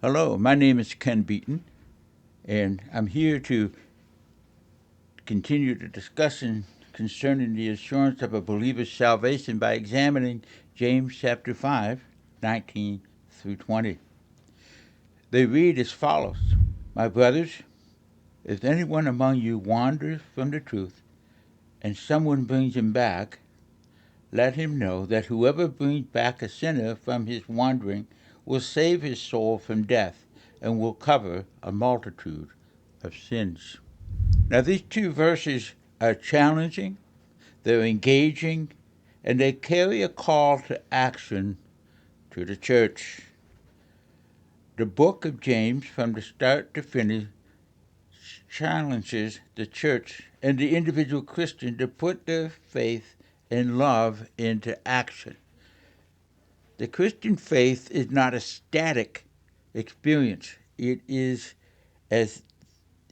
Hello, my name is Ken Beaton, and I'm here to continue the discussion concerning the assurance of a believer's salvation by examining James chapter 5, 19 through 20. They read as follows: My brothers, if anyone among you wanders from the truth, and someone brings him back, let him know that whoever brings back a sinner from his wandering will save his soul from death and will cover a multitude of sins. Now, these two verses are challenging, they're engaging, and they carry a call to action to the church. The book of James, from the start to finish, challenges the church and the individual Christian to put their faith and love into action. The Christian faith is not a static experience. It is, as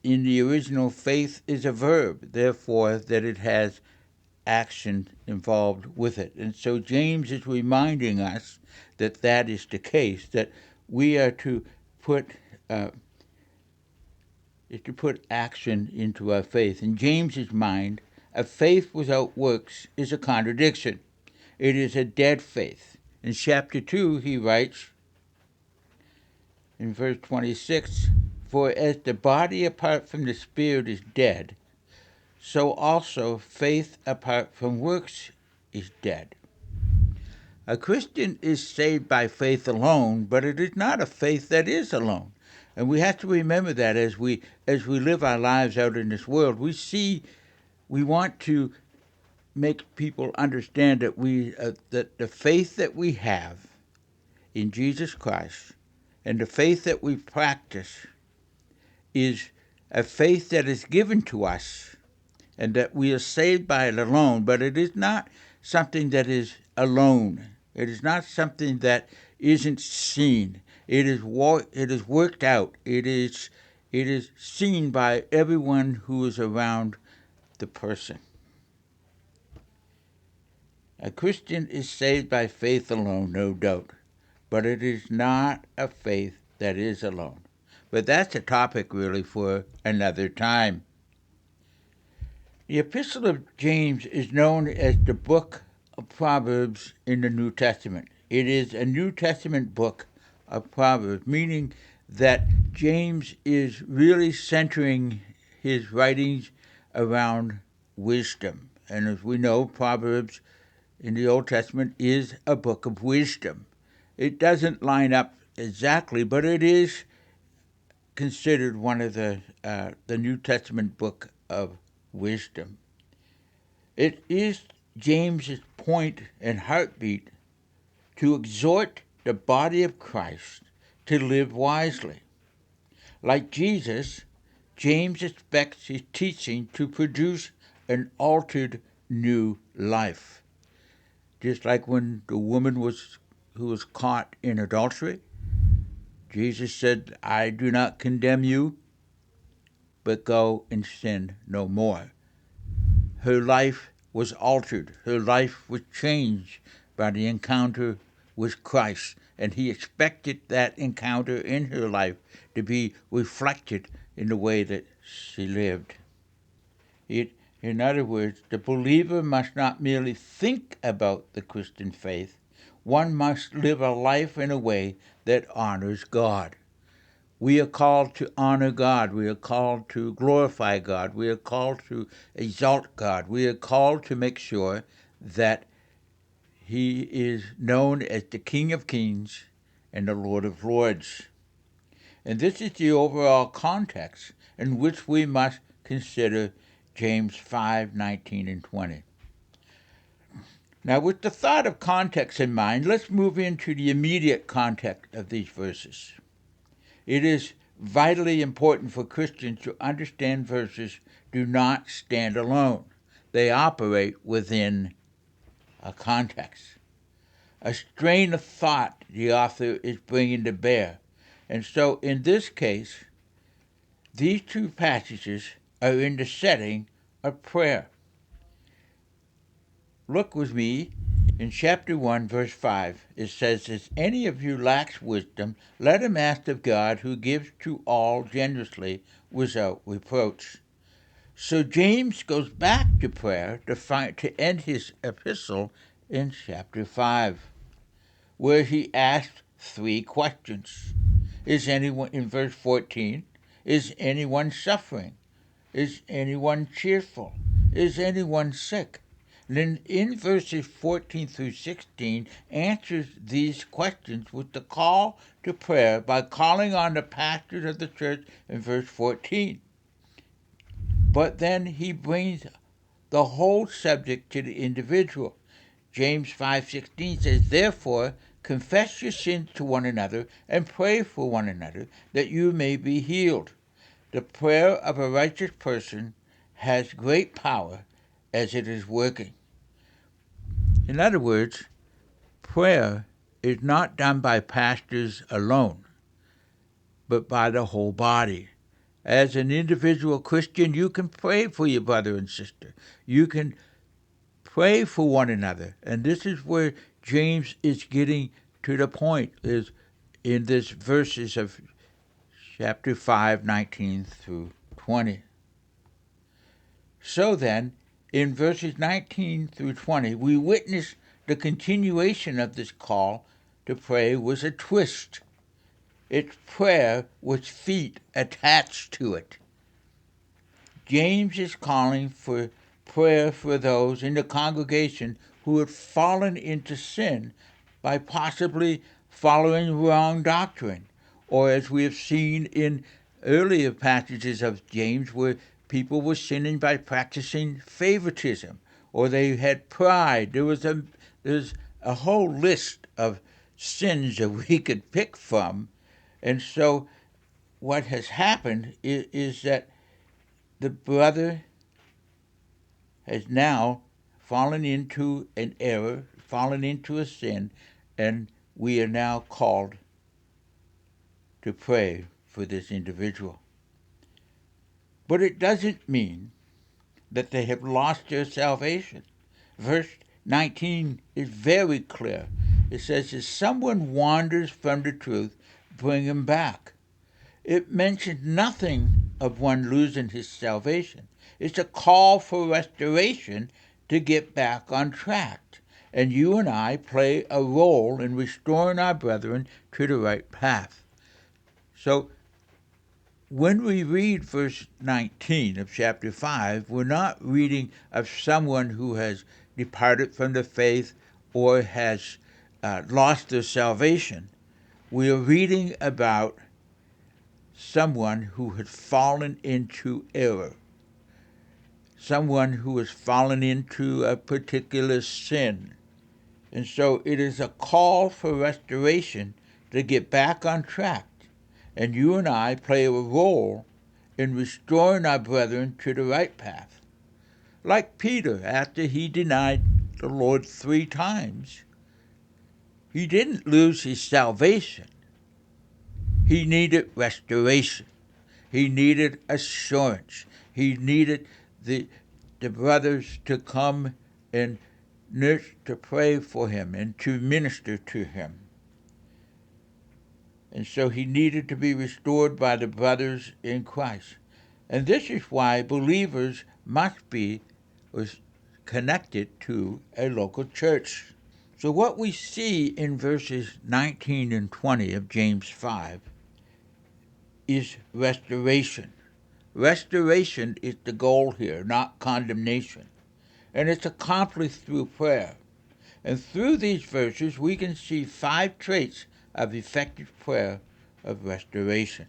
in the original, faith is a verb, therefore, that it has action involved with it. And so James is reminding us that that is the case, that we are to put action into our faith. In James's mind, a faith without works is a contradiction. It is a dead faith. In chapter 2, he writes in verse 26, For as the body apart from the spirit is dead, so also faith apart from works is dead. A Christian is saved by faith alone, but it is not a faith that is alone. And we have to remember that as we live our lives out in this world, we want to make people understand that that the faith that we have in Jesus Christ and the faith that we practice is a faith that is given to us and that we are saved by it alone, but it is not something that is alone. It is not something that isn't seen. It is worked out. It is seen by everyone who is around the person. A Christian is saved by faith alone, no doubt, but it is not a faith that is alone. But that's a topic really for another time. The Epistle of James is known as the book of Proverbs in the New Testament. It is a New Testament book of Proverbs, meaning that James is really centering his writings around wisdom. And as we know, Proverbs in the Old Testament is a book of wisdom. It doesn't line up exactly, but it is considered one of the New Testament book of wisdom. It is James's point and heartbeat to exhort the body of Christ to live wisely. Like Jesus, James expects his teaching to produce an altered new life. Just like when the woman who was caught in adultery, Jesus said, I do not condemn you, but go and sin no more. Her life was altered. Her life was changed by the encounter with Christ. And he expected that encounter in her life to be reflected in the way that she lived. In other words, the believer must not merely think about the Christian faith. One must live a life in a way that honors God. We are called to honor God. We are called to glorify God. We are called to exalt God. We are called to make sure that he is known as the King of Kings and the Lord of Lords. And this is the overall context in which we must consider James 5, 19, and 20. Now, with the thought of context in mind, let's move into the immediate context of these verses. It is vitally important for Christians to understand verses do not stand alone. They operate within a context. A strain of thought the author is bringing to bear. And so in this case, these two passages are in the setting of prayer. Look with me In chapter 1, verse 5, it says, if any of you lacks wisdom, let him ask of God, who gives to all generously without reproach. So James goes back to prayer to end his epistle in chapter 5, where he asks 3 questions. Is anyone, in verse 14, is anyone suffering? Is anyone cheerful? Is anyone sick? And then in verses 14 through 16 answers these questions with the call to prayer by calling on the pastors of the church in verse 14. But then he brings the whole subject to the individual. James 5:16 says, therefore, confess your sins to one another and pray for one another that you may be healed. The prayer of a righteous person has great power as it is working. In other words, prayer is not done by pastors alone, but by the whole body. As an individual Christian, you can pray for your brother and sister. You can pray for one another. And this is where James is getting to the point, is in this verses of chapter 5, 19 through 20. So then, in verses 19 through 20, we witness the continuation of this call to pray with a twist. It's prayer with feet attached to it. James is calling for prayer for those in the congregation who have fallen into sin by possibly following wrong doctrine, or as we have seen in earlier passages of James where people were sinning by practicing favoritism, or they had pride. There's a whole list of sins that we could pick from. And so what has happened is that the brother has now fallen into an error, fallen into a sin, and we are now called to pray for this individual. But it doesn't mean that they have lost their salvation. Verse 19 is very clear. It says, if someone wanders from the truth, bring him back. It mentions nothing of one losing his salvation. It's a call for restoration to get back on track. And you and I play a role in restoring our brethren to the right path. So when we read verse 19 of chapter 5, we're not reading of someone who has departed from the faith or has lost their salvation. We are reading about someone who had fallen into error, someone who has fallen into a particular sin. And so it is a call for restoration to get back on track. And you and I play a role in restoring our brethren to the right path. Like Peter, after he denied the Lord 3 times, he didn't lose his salvation. He needed restoration. He needed assurance. He needed the brothers to come and nurse, to pray for him and to minister to him. And so he needed to be restored by the brothers in Christ. And this is why believers must be connected to a local church. So what we see in verses 19 and 20 of James 5 is restoration. Restoration is the goal here, not condemnation. And it's accomplished through prayer. And through these verses, we can see 5 traits of effective prayer of restoration.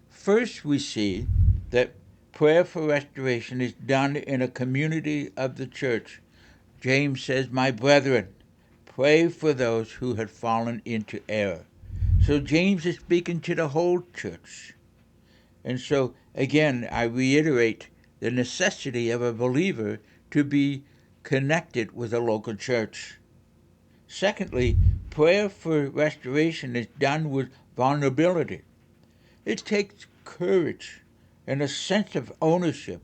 First, we see that prayer for restoration is done in a community of the church. James says, my brethren, pray for those who have fallen into error. So James is speaking to the whole church. And so, again, I reiterate the necessity of a believer to be connected with a local church. Secondly, prayer for restoration is done with vulnerability. It takes courage and a sense of ownership,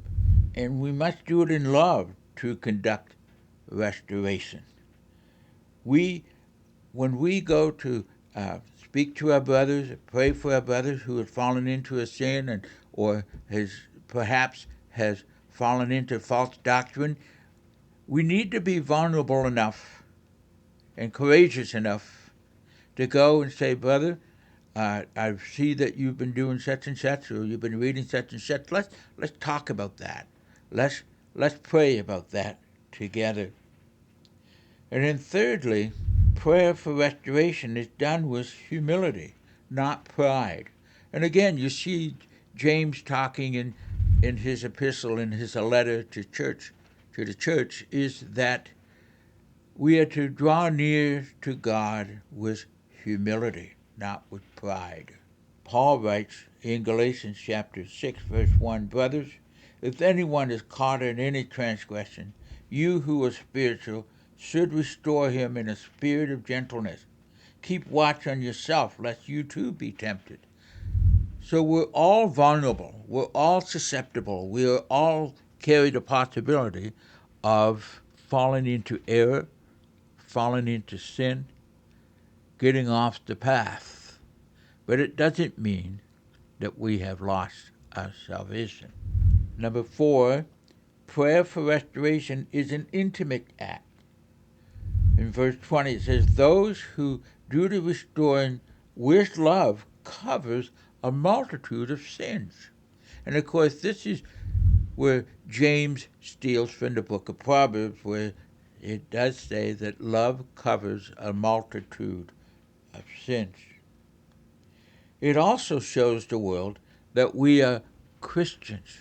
and we must do it in love to conduct restoration. When we go to speak to our brothers, pray for our brothers who have fallen into a sin or perhaps has fallen into false doctrine, we need to be vulnerable enough and courageous enough to go and say, brother, I see that you've been doing such and such, or you've been reading such and such. Let's talk about that. Let's pray about that together. And then thirdly, prayer for restoration is done with humility, not pride. And again, you see James talking in his epistle, in his letter to the church, is that we are to draw near to God with humility, not with pride. Paul writes in Galatians chapter 6, verse 1, brothers, if anyone is caught in any transgression, you who are spiritual should restore him in a spirit of gentleness. Keep watch on yourself, lest you too be tempted. So we're all vulnerable. We're all susceptible. We are all carry the possibility of falling into error, falling into sin, getting off the path. But it doesn't mean that we have lost our salvation. Number 4, prayer for restoration is an intimate act. In verse 20 it says, those who do the restoring with love covers a multitude of sins. And of course, this is where James steals from the book of Proverbs, where it does say that love covers a multitude of sins. It also shows the world that we are Christians.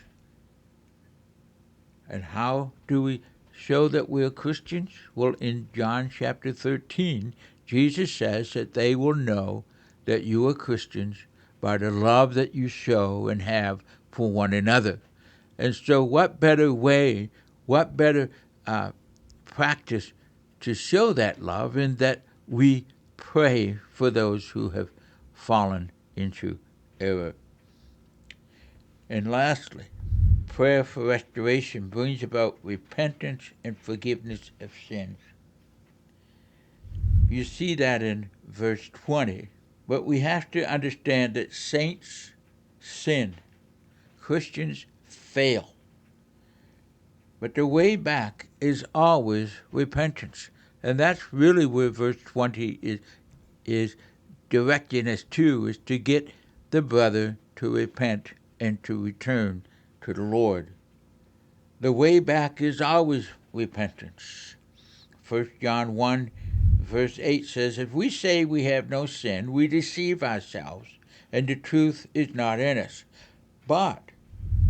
And how do we show that we are Christians? Well, in John chapter 13, Jesus says that they will know that you are Christians by the love that you show and have for one another. And so what better way, what better practice to show that love in that we pray for those who have fallen into error. And lastly, prayer for restoration brings about repentance and forgiveness of sins. You see that in verse 20. But we have to understand that saints sin. Christians fail. But the way back is always repentance. And that's really where verse 20 is directing us to, is to get the brother to repent and to return to the Lord. The way back is always repentance. 1 John 1 verse 8 says, if we say we have no sin, we deceive ourselves, and the truth is not in us. But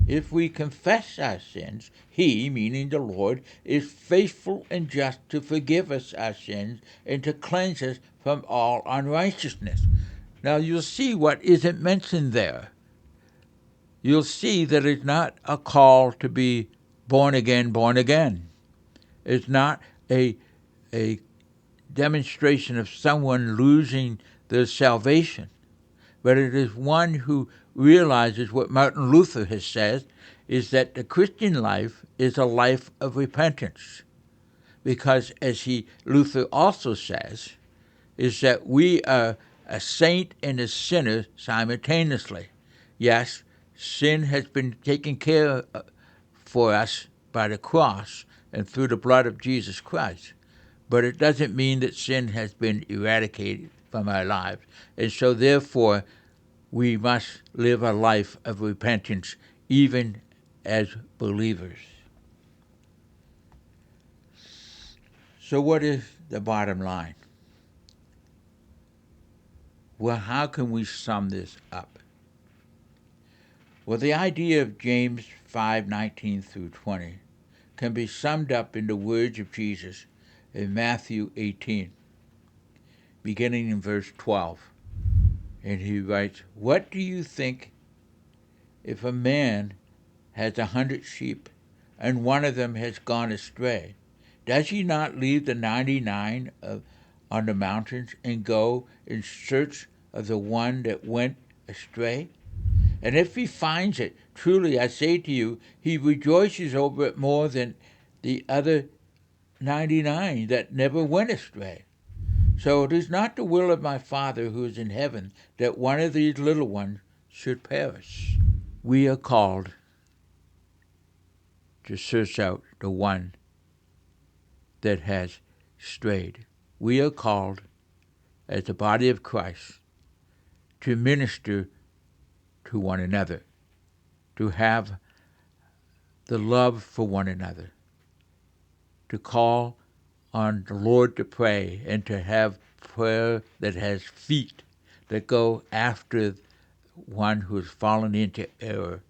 if we confess our sins, he, meaning the Lord, is faithful and just to forgive us our sins and to cleanse us from all unrighteousness. Now you'll see what isn't mentioned there. You'll see that it's not a call to be born again, born again. It's not a demonstration of someone losing their salvation, but it is one who realizes what Martin Luther has said, is that the Christian life is a life of repentance. Because as Luther also says, is that we are a saint and a sinner simultaneously. Yes, sin has been taken care of for us by the cross and through the blood of Jesus Christ. But it doesn't mean that sin has been eradicated from our lives. And so therefore, we must live a life of repentance even as believers. So what is the bottom line? Well, how can we sum this up? Well, the idea of James 5:19 through 20 can be summed up in the words of Jesus in Matthew 18, beginning in verse 12. And he writes, what do you think if a man has 100 sheep and one of them has gone astray? Does he not leave the 99 on the mountains and go in search of the one that went astray? And if he finds it, truly I say to you, he rejoices over it more than the other 99 that never went astray. So it is not the will of my Father who is in heaven that one of these little ones should perish. We are called to search out the one that has strayed. We are called, as the body of Christ, to minister to one another, to have the love for one another, to call on the Lord to pray, and to have prayer that has feet that go after one who has fallen into error,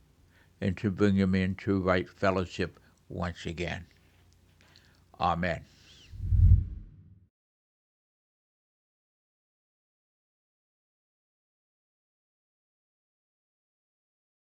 and to bring him into right fellowship once again. Amen.